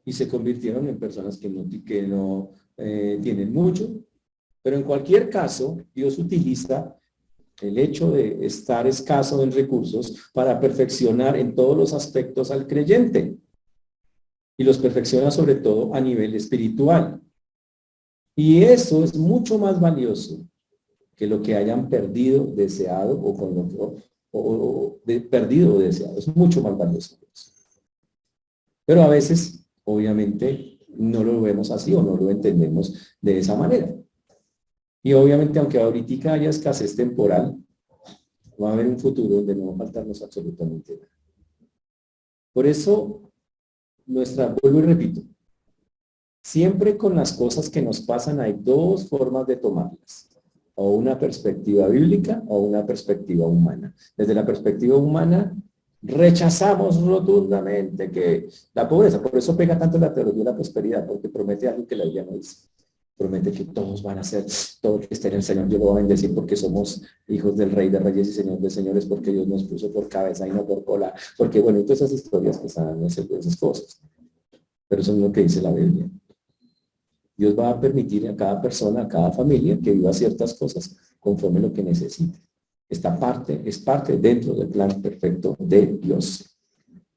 y se convirtieron en personas que no tienen mucho, pero en cualquier caso Dios utiliza el hecho de estar escaso en recursos para perfeccionar en todos los aspectos al creyente y los perfecciona sobre todo a nivel espiritual. Y eso es mucho más valioso que lo que hayan perdido, deseado o con lo que, perdido o deseado. Es mucho más valioso. Pero a veces, obviamente, no lo vemos así o no lo entendemos de esa manera. Y obviamente, aunque ahorita haya escasez temporal, va a haber un futuro donde no va a faltarnos absolutamente nada. Por eso, vuelvo y repito, siempre con las cosas que nos pasan hay dos formas de tomarlas. O una perspectiva bíblica o una perspectiva humana. Desde la perspectiva humana, rechazamos rotundamente que la pobreza, por eso pega tanto la teología de la prosperidad, porque promete algo que la Biblia no dice. Promete que todos van a ser, todo el que esté en el Señor, Dios lo va a bendecir porque somos hijos del Rey de Reyes y Señor de Señores, porque Dios nos puso por cabeza y no por cola, porque bueno, y todas esas historias que están en esas cosas. Pero eso es lo que dice la Biblia. Dios va a permitir a cada persona, a cada familia, que viva ciertas cosas conforme lo que necesite. Esta parte es parte dentro del plan perfecto de Dios.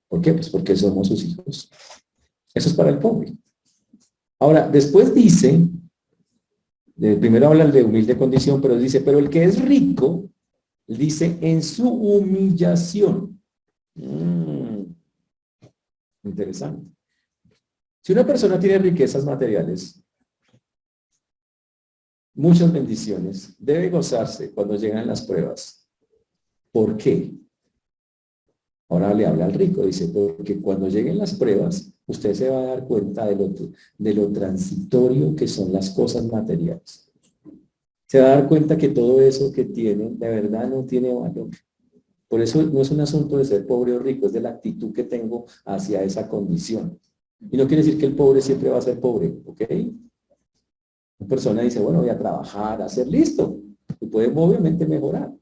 ¿Por qué? Pues porque somos sus hijos. Eso es para el pobre. Ahora, después dice, primero habla de humilde condición, pero dice, pero el que es rico, dice, en su humillación. Interesante. Si una persona tiene riquezas materiales, muchas bendiciones, debe gozarse cuando llegan las pruebas. ¿Por qué? Ahora le habla al rico, dice, porque cuando lleguen las pruebas, usted se va a dar cuenta de lo transitorio que son las cosas materiales. Se va a dar cuenta que todo eso que tiene, de verdad no tiene valor. Por eso no es un asunto de ser pobre o rico, es de la actitud que tengo hacia esa condición. Y no quiere decir que el pobre siempre va a ser pobre, ¿ok? Una persona dice, bueno, voy a trabajar, a ser listo, y puede obviamente mejorar.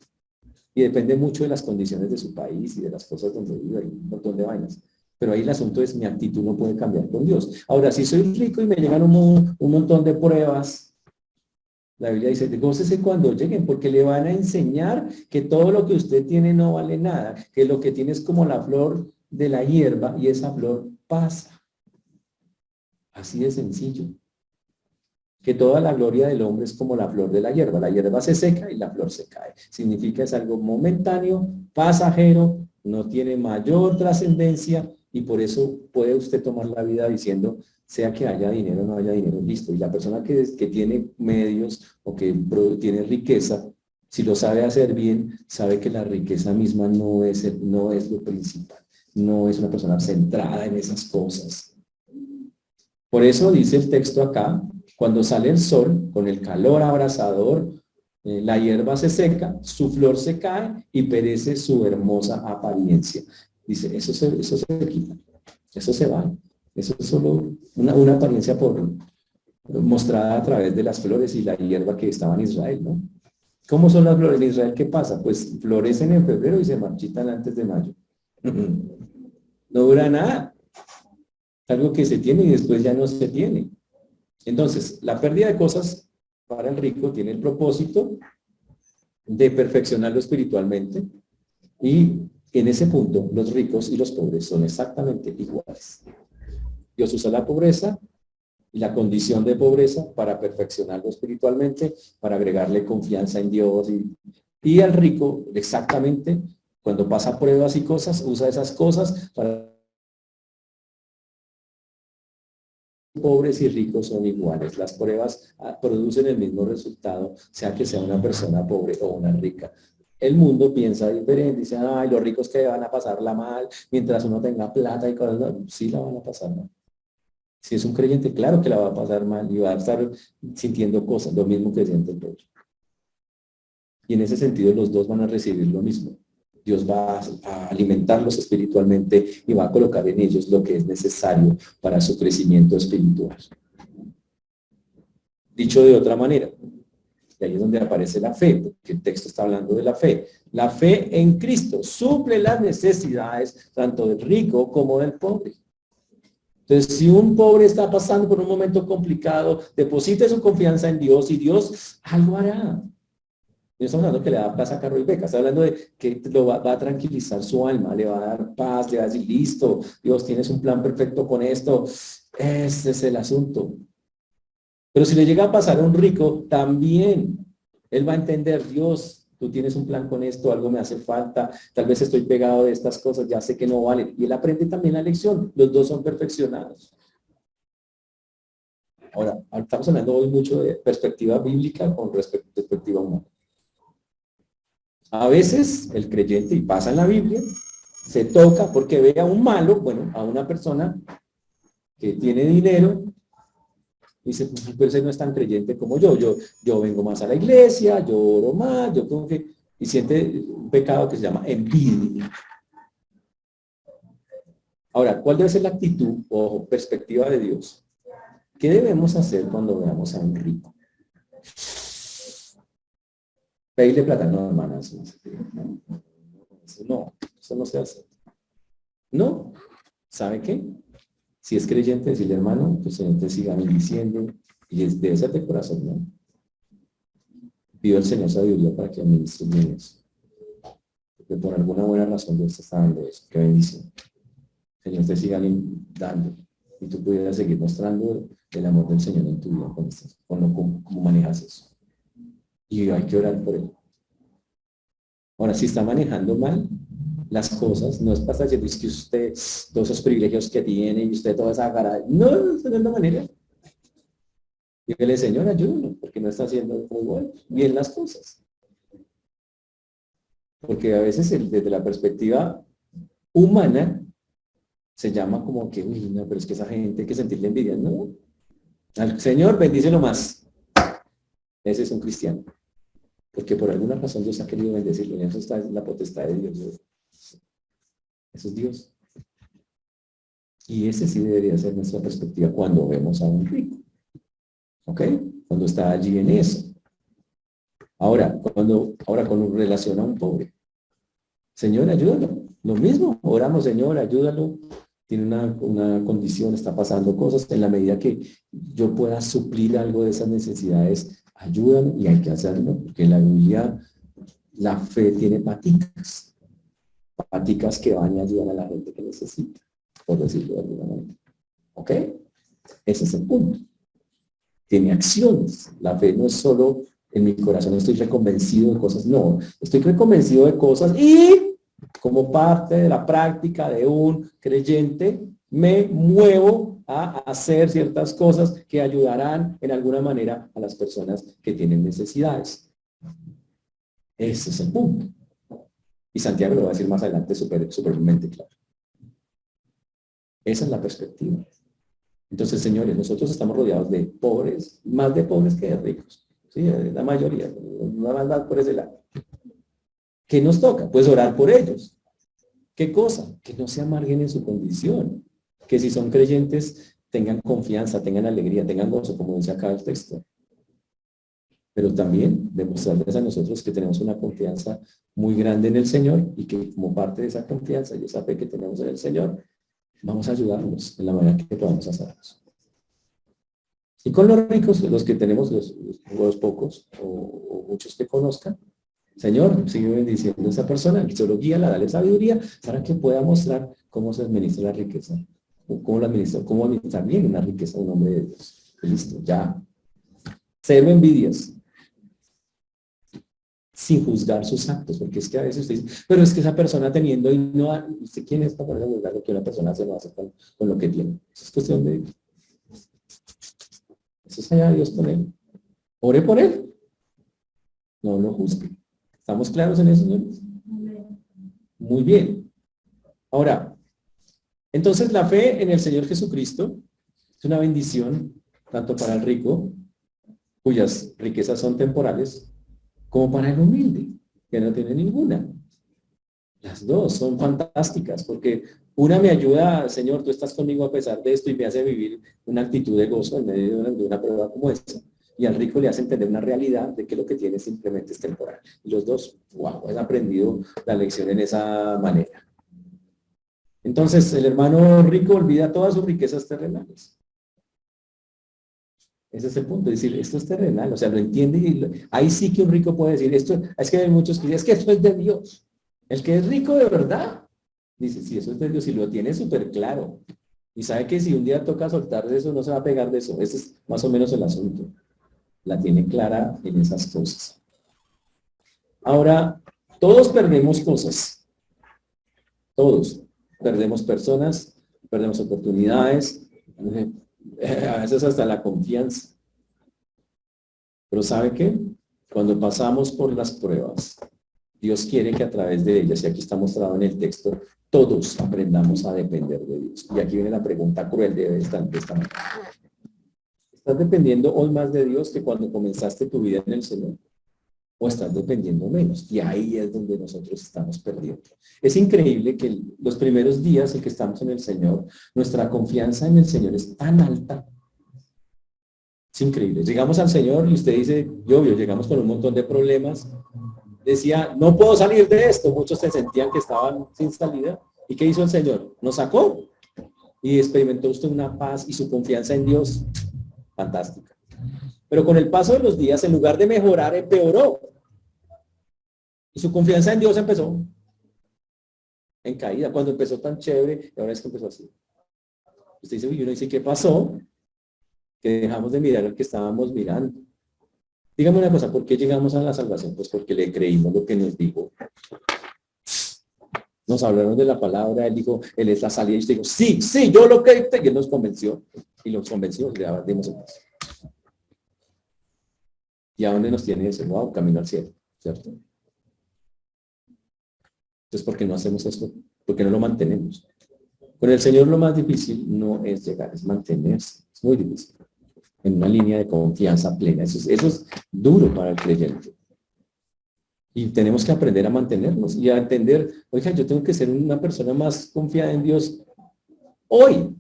Y depende mucho de las condiciones de su país y de las cosas donde vive, hay un montón de vainas. Pero ahí el asunto es, mi actitud no puede cambiar con Dios. Ahora, si soy rico y me llegan un montón de pruebas, la Biblia dice, gócese cuando lleguen, porque le van a enseñar que todo lo que usted tiene no vale nada, que lo que tiene es como la flor de la hierba y esa flor pasa. Así de sencillo. Que toda la gloria del hombre es como la flor de la hierba se seca y la flor se cae. Significa es algo momentáneo, pasajero, no tiene mayor trascendencia y por eso puede usted tomar la vida diciendo, sea que haya dinero o no haya dinero, listo. Y la persona que tiene medios o que tiene riqueza, si lo sabe hacer bien, sabe que la riqueza misma no es lo principal, no es una persona centrada en esas cosas. Por eso dice el texto acá, cuando sale el sol, con el calor abrasador, la hierba se seca, su flor se cae y perece su hermosa apariencia. Dice, eso se quita, eso se va. Eso es solo una apariencia mostrada a través de las flores y la hierba que estaba en Israel, ¿no? ¿Cómo son las flores en Israel? ¿Qué pasa? Pues florecen en febrero y se marchitan antes de mayo. No dura nada. Algo que se tiene y después ya no se tiene. Entonces, la pérdida de cosas para el rico tiene el propósito de perfeccionarlo espiritualmente y en ese punto los ricos y los pobres son exactamente iguales. Dios usa la pobreza y la condición de pobreza para perfeccionarlo espiritualmente, para agregarle confianza en Dios y al rico exactamente cuando pasa pruebas y cosas, usa esas cosas para pobres y ricos son iguales. Las pruebas producen el mismo resultado, sea que sea una persona pobre o una rica. El mundo piensa diferente, dice, ay, los ricos que van a pasarla mal, mientras uno tenga plata y cosas, sí la van a pasar mal. Si es un creyente, claro que la va a pasar mal y va a estar sintiendo cosas, lo mismo que siente el otro. Y en ese sentido los dos van a recibir lo mismo. Dios va a alimentarlos espiritualmente y va a colocar en ellos lo que es necesario para su crecimiento espiritual. Dicho de otra manera, y ahí es donde aparece la fe, porque el texto está hablando de la fe. La fe en Cristo suple las necesidades tanto del rico como del pobre. Entonces, si un pobre está pasando por un momento complicado, deposite su confianza en Dios y Dios algo hará. No estamos hablando que le da plaza, carro y beca, está hablando de que va a tranquilizar su alma, le va a dar paz, le va a decir, listo, Dios, tienes un plan perfecto con esto. Ese es el asunto. Pero si le llega a pasar a un rico, también él va a entender, Dios, tú tienes un plan con esto, algo me hace falta, tal vez estoy pegado de estas cosas, ya sé que no vale. Y él aprende también la lección, los dos son perfeccionados. Ahora, estamos hablando hoy mucho de perspectiva bíblica con respecto a perspectiva humana. A veces el creyente, y pasa en la Biblia, se toca porque ve a un malo, bueno, a una persona que tiene dinero, y dice, pues ese no es tan creyente como yo vengo más a la iglesia, yo oro más, yo como que, y siente un pecado que se llama envidia. Ahora, ¿cuál debe ser la actitud o perspectiva de Dios? ¿Qué debemos hacer cuando veamos a un rico? Pedirle plata, no, hermana, eso no se hace. No, ¿sabe qué? Si es creyente, decirle, hermano, pues el Señor te siga bendiciendo, y debe ser de corazón, ¿no? Pido al Señor sabiduría para que administre bien eso. Porque por alguna buena razón Dios te está dando eso. Qué bendición. El Señor te siga dando, y tú pudieras seguir mostrando el amor del Señor en tu vida cómo manejas eso. Y hay que orar por él. Ahora, si está manejando mal las cosas, no es para decir que usted, todos esos privilegios que tiene y usted toda esa cara, no es la manera. Dígale, Señor, ayúdame, porque no está haciendo muy bien las cosas. Porque a veces desde la perspectiva humana se llama como que, uy, no, pero es que esa gente hay que sentirle envidia. No, al Señor bendícelo más. Ese es un cristiano. Porque por alguna razón Dios ha querido bendecirlo. Y eso está en la potestad de Dios. Eso es Dios. Y ese sí debería ser nuestra perspectiva cuando vemos a un rico. ¿Ok? Cuando está allí en eso. Ahora, cuando relaciona a un pobre. Señor, ayúdalo. Lo mismo, oramos, Señor, ayúdalo. Tiene una condición, está pasando cosas. En la medida que yo pueda suplir algo de esas necesidades, ayúdame, y hay que hacerlo, porque en la Biblia la fe tiene paticas. Paticas que van y ayudan a la gente que necesita, por decirlo de alguna manera. ¿Ok? Ese es el punto. Tiene acciones. La fe no es solo en mi corazón, estoy reconvencido de cosas. No, estoy reconvencido de cosas y como parte de la práctica de un creyente, me muevo a hacer ciertas cosas que ayudarán en alguna manera a las personas que tienen necesidades. Ese es el punto. Y Santiago lo va a decir más adelante supermente claro. Esa es la perspectiva. Entonces, señores, nosotros estamos rodeados de pobres, más de pobres que de ricos. Sí, la mayoría, no van a dar por ese lado. ¿Qué nos toca? Pues orar por ellos. ¿Qué cosa? Que no se amarguen en su condición. Que si son creyentes, tengan confianza, tengan alegría, tengan gozo, como dice acá el texto. Pero también demostrarles a nosotros que tenemos una confianza muy grande en el Señor y que como parte de esa confianza y esa fe que tenemos en el Señor, vamos a ayudarnos en la manera que podamos hacerlos. Y con los ricos, los que tenemos, los pocos o muchos que conozcan, Señor, sigue bendiciendo a esa persona, el solo guía, dale sabiduría para que pueda mostrar cómo se administra la riqueza, cómo administrar bien una riqueza a un hombre de Dios. Listo, ya. Cero envidias. Sin juzgar sus actos, porque es que a veces usted dice, pero es que esa persona teniendo y no, ¿usted quién es para juzgar lo que una persona hace no hace con lo que tiene? Eso es cuestión de, eso es allá Dios con él. Ore por él. No lo juzgue. ¿Estamos claros en eso, señores? Muy bien. Ahora, entonces la fe en el Señor Jesucristo es una bendición tanto para el rico, cuyas riquezas son temporales, como para el humilde, que no tiene ninguna. Las dos son fantásticas porque una me ayuda, Señor, tú estás conmigo a pesar de esto y me hace vivir una actitud de gozo en medio de una prueba como esta. Y al rico le hace entender una realidad de que lo que tiene simplemente es temporal. Y los dos, wow, han aprendido la lección en esa manera. Entonces, el hermano rico olvida todas sus riquezas terrenales. Ese es el punto, es decir, esto es terrenal, o sea, lo entiende y ahí sí que un rico puede decir, esto, es que hay muchos que dicen, es que esto es de Dios. El que es rico de verdad, dice, sí, eso es de Dios y lo tiene súper claro. Y sabe que si un día toca soltar de eso, no se va a pegar de eso. Ese es más o menos el asunto. La tiene clara en esas cosas. Ahora, todos perdemos cosas. Todos. Perdemos personas, perdemos oportunidades, a veces hasta la confianza. Pero ¿sabe qué? Cuando pasamos por las pruebas, Dios quiere que a través de ellas, y aquí está mostrado en el texto, todos aprendamos a depender de Dios. Y aquí viene la pregunta cruel de esta manera. ¿Estás dependiendo hoy más de Dios que cuando comenzaste tu vida en el Señor? ¿O estás dependiendo menos? Y ahí es donde nosotros estamos perdiendo. Es increíble que los primeros días en que estamos en el Señor, nuestra confianza en el Señor es tan alta. Es increíble. Llegamos al Señor y usted dice, yo llegamos con un montón de problemas. Decía, no puedo salir de esto. Muchos se sentían que estaban sin salida. ¿Y qué hizo el Señor? Nos sacó. Y experimentó usted una paz y su confianza en Dios fantástica. Pero con el paso de los días, en lugar de mejorar, empeoró. Y su confianza en Dios empezó en caída. Cuando empezó tan chévere, y ahora es que empezó así. Usted dice, y uno dice, ¿qué pasó? Que dejamos de mirar al que estábamos mirando. Dígame una cosa, ¿por qué llegamos a la salvación? Pues porque le creímos lo que nos dijo. Nos hablaron de la palabra, él dijo, él es la salida, y usted dijo, sí, yo lo creí, y él nos convenció, y los convenció, le dimos el paso. ¿Y a dónde nos tiene ese nuevo camino al cielo? ¿Cierto? Entonces, ¿por qué no hacemos eso? ¿Por qué no lo mantenemos? Con el Señor lo más difícil no es llegar, es mantenerse. Es muy difícil. En una línea de confianza plena. Eso es duro para el creyente. Y tenemos que aprender a mantenernos y a entender, oiga, yo tengo que ser una persona más confiada en Dios hoy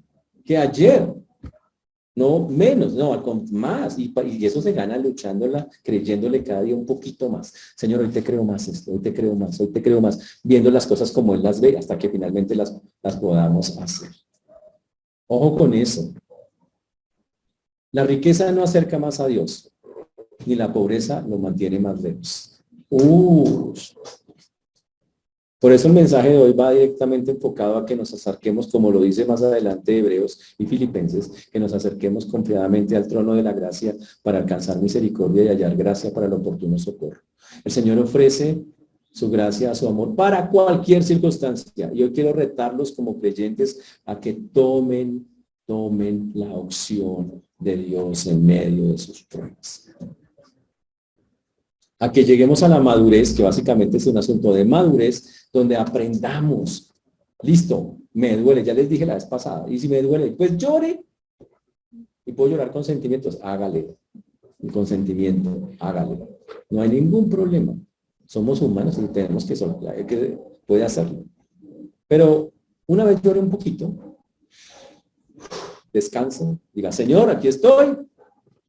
que ayer. No menos, no, más. Y eso se gana luchándola, creyéndole cada día un poquito más. Señor, hoy te creo más esto, hoy te creo más, hoy te creo más. Viendo las cosas como Él las ve hasta que finalmente las podamos hacer. Ojo con eso. La riqueza no acerca más a Dios, ni la pobreza lo mantiene más lejos. Por eso el mensaje de hoy va directamente enfocado a que nos acerquemos, como lo dice más adelante Hebreos y Filipenses, que nos acerquemos confiadamente al trono de la gracia para alcanzar misericordia y hallar gracia para el oportuno socorro. El Señor ofrece su gracia, su amor para cualquier circunstancia. Y yo quiero retarlos como creyentes a que tomen la opción de Dios en medio de sus pruebas. A que lleguemos a la madurez, que básicamente es un asunto de madurez, donde aprendamos. Listo, me duele, ya les dije la vez pasada, y si me duele, pues llore. Y puedo llorar con sentimientos, hágale. Y con sentimiento, hágale. No hay ningún problema. Somos humanos y tenemos que soltar, que puede hacerlo. Pero una vez llore un poquito, descanso, diga, Señor, aquí estoy.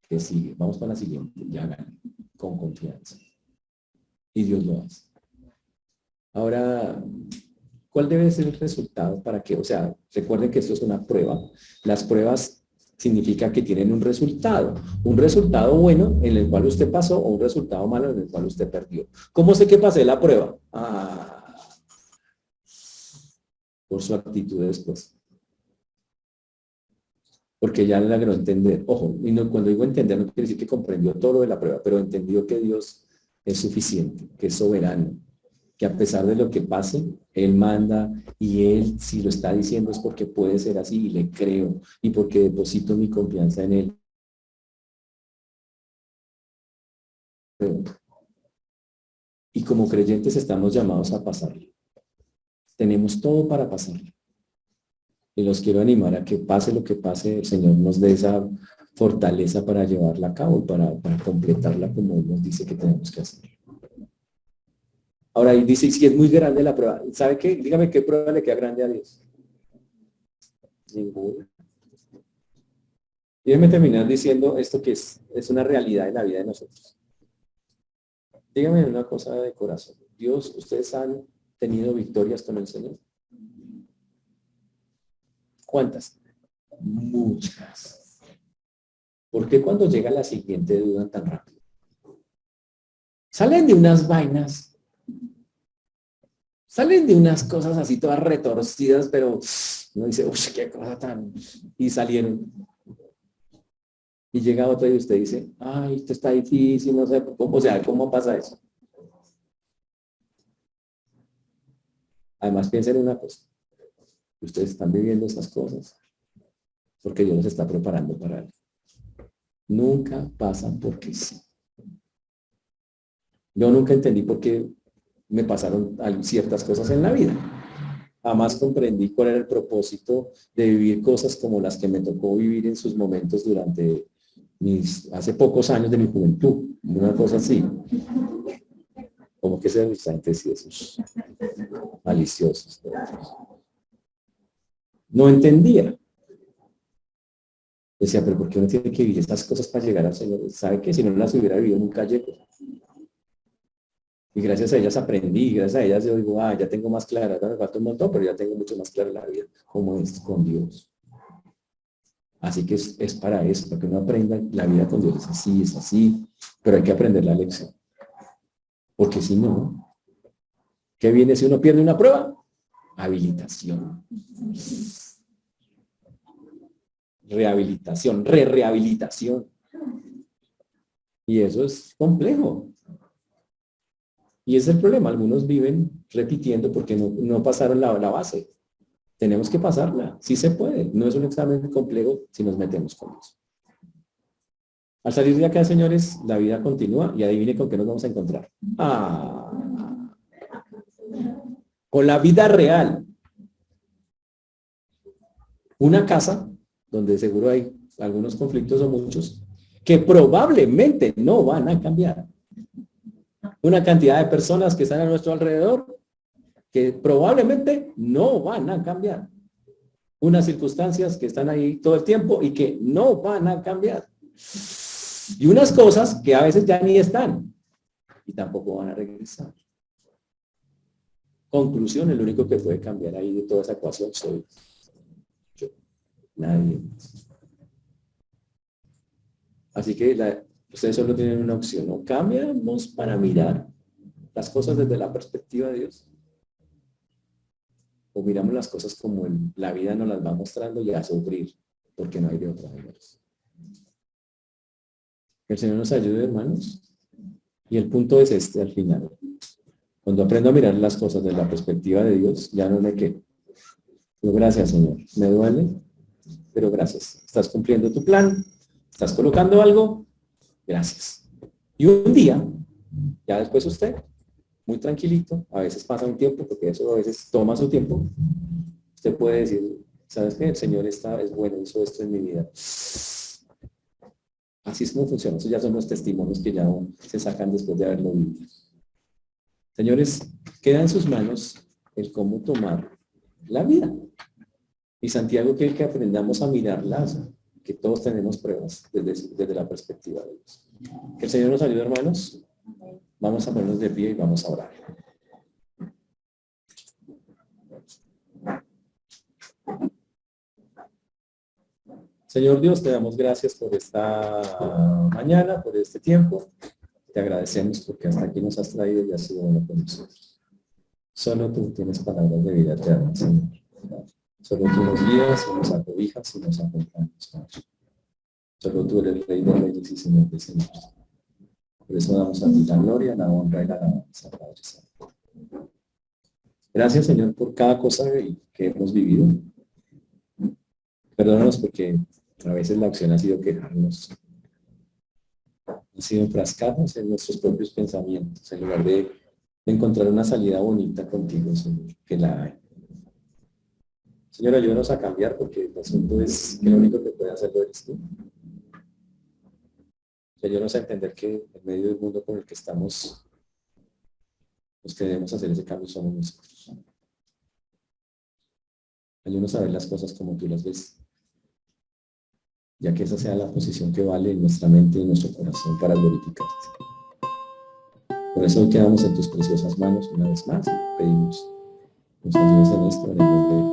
Que sigue, vamos para la siguiente, ya hágale, con confianza. Y Dios lo hace. Ahora, ¿cuál debe ser el resultado para que, o sea, recuerden que esto es una prueba? Las pruebas significa que tienen un resultado bueno en el cual usted pasó o un resultado malo en el cual usted perdió. ¿Cómo sé que pasé la prueba? Por su actitud después. Porque ya logró entender. Ojo, y no, cuando digo entender no quiere decir que comprendió todo lo de la prueba, pero entendió que Dios es suficiente, que es soberano, que a pesar de lo que pase, Él manda y Él, si lo está diciendo es porque puede ser así y le creo y porque deposito mi confianza en Él. Y como creyentes estamos llamados a pasarlo. Tenemos todo para pasarlo. Y los quiero animar a que pase lo que pase, el Señor nos dé esa fortaleza para llevarla a cabo, para completarla como nos dice que tenemos que hacer. Ahora, y dice, si es muy grande la prueba, ¿sabe qué? Dígame qué prueba le queda grande a Dios. Ninguna. Y déjeme terminar diciendo esto que es una realidad en la vida de nosotros. Dígame una cosa de corazón. Dios, ¿ustedes han tenido victorias con el Señor? ¿Cuántas? Muchas. ¿Por qué cuando llega la siguiente dudan tan rápido? Salen de unas vainas, salen de unas cosas así todas retorcidas, pero uno dice, uy, qué cosa tan... Y salieron. Y llega otra y usted dice, ay, esto está difícil, no sé, ¿cómo, o sea, ¿cómo pasa eso? Además, piensen en una cosa. Ustedes están viviendo esas cosas porque Dios los está preparando para algo. Nunca pasan porque sí. Yo nunca entendí por qué me pasaron ciertas cosas en la vida. Jamás comprendí cuál era el propósito de vivir cosas como las que me tocó vivir en sus momentos durante hace pocos años de mi juventud. Una cosa así. Como que se y esos maliciosos. No entendía. Decía, pero ¿por qué uno tiene que vivir estas cosas para llegar al Señor? ¿Sabe que si no las hubiera vivido nunca llego? Y gracias a ellas aprendí, y gracias a ellas yo digo, ya tengo más clara, ahora me falta un montón, pero ya tengo mucho más clara la vida, cómo es con Dios. Así que es para eso, para que uno aprenda la vida con Dios, es así, pero hay que aprender la lección. Porque si no, ¿qué viene si uno pierde una prueba? Habilitación. Rehabilitación, rehabilitación. Y eso es complejo. Y ese es el problema. Algunos viven repitiendo porque no pasaron la base. Tenemos que pasarla. Sí se puede. No es un examen complejo si nos metemos con eso. Al salir de acá, señores, la vida continúa y adivine con qué nos vamos a encontrar. Con la vida real. Una casa donde seguro hay algunos conflictos o muchos que probablemente no van a cambiar. Una cantidad de personas que están a nuestro alrededor que probablemente no van a cambiar. Unas circunstancias que están ahí todo el tiempo y que no van a cambiar. Y unas cosas que a veces ya ni están y tampoco van a regresar. Conclusión, el único que puede cambiar ahí de toda esa ecuación soy yo. Nadie más. Así que ustedes solo tienen una opción. O cambiamos para mirar las cosas desde la perspectiva de Dios. O miramos las cosas como la vida nos las va mostrando y a sufrir, porque no hay de otra manera. Que el Señor nos ayude, hermanos. Y el punto es este al final. Cuando aprendo a mirar las cosas desde la perspectiva de Dios, ya no me quedo. Pero gracias, Señor. Me duele, pero gracias. Estás cumpliendo tu plan, estás colocando algo, gracias. Y un día, ya después usted, muy tranquilito, a veces pasa un tiempo, porque eso a veces toma su tiempo, usted puede decir, ¿sabes qué? El Señor es bueno, hizo esto en mi vida. Así es como funciona. Eso ya son los testimonios que ya se sacan después de haberlo vivido. Señores, queda en sus manos el cómo tomar la vida. Y Santiago quiere que aprendamos a mirarlas, que todos tenemos pruebas desde la perspectiva de Dios. Que el Señor nos ayude, hermanos. Vamos a ponernos de pie y vamos a orar. Señor Dios, te damos gracias por esta mañana, por este tiempo. Te agradecemos porque hasta aquí nos has traído y has sido bueno con nosotros. Solo tú tienes palabras de vida eterna, Señor. Solo tú nos guías y nos acobijas y nos acompañas, Padre. Solo tú eres Rey de Reyes y Señor de Señores. Por eso damos a ti la gloria, la honra y la alabanza, Padre Santo. Gracias, Señor, por cada cosa que hemos vivido. Perdónanos porque a veces la opción ha sido quejarnos. Ha sido enfrascarnos en nuestros propios pensamientos, en lugar de encontrar una salida bonita contigo, Señor, que la hay. Señor, ayúdanos a cambiar porque el asunto es que lo único que puede hacerlo eres tú. Ayúdanos a entender que en medio del mundo con el que estamos Los que debemos hacer ese cambio somos nosotros. Ayúdanos a ver las cosas como tú las ves, ya que esa sea la posición que vale en nuestra mente y en nuestro corazón para glorificarte. Por eso hoy quedamos en tus preciosas manos una vez más y pedimos nos ayudes en esto en el nombre de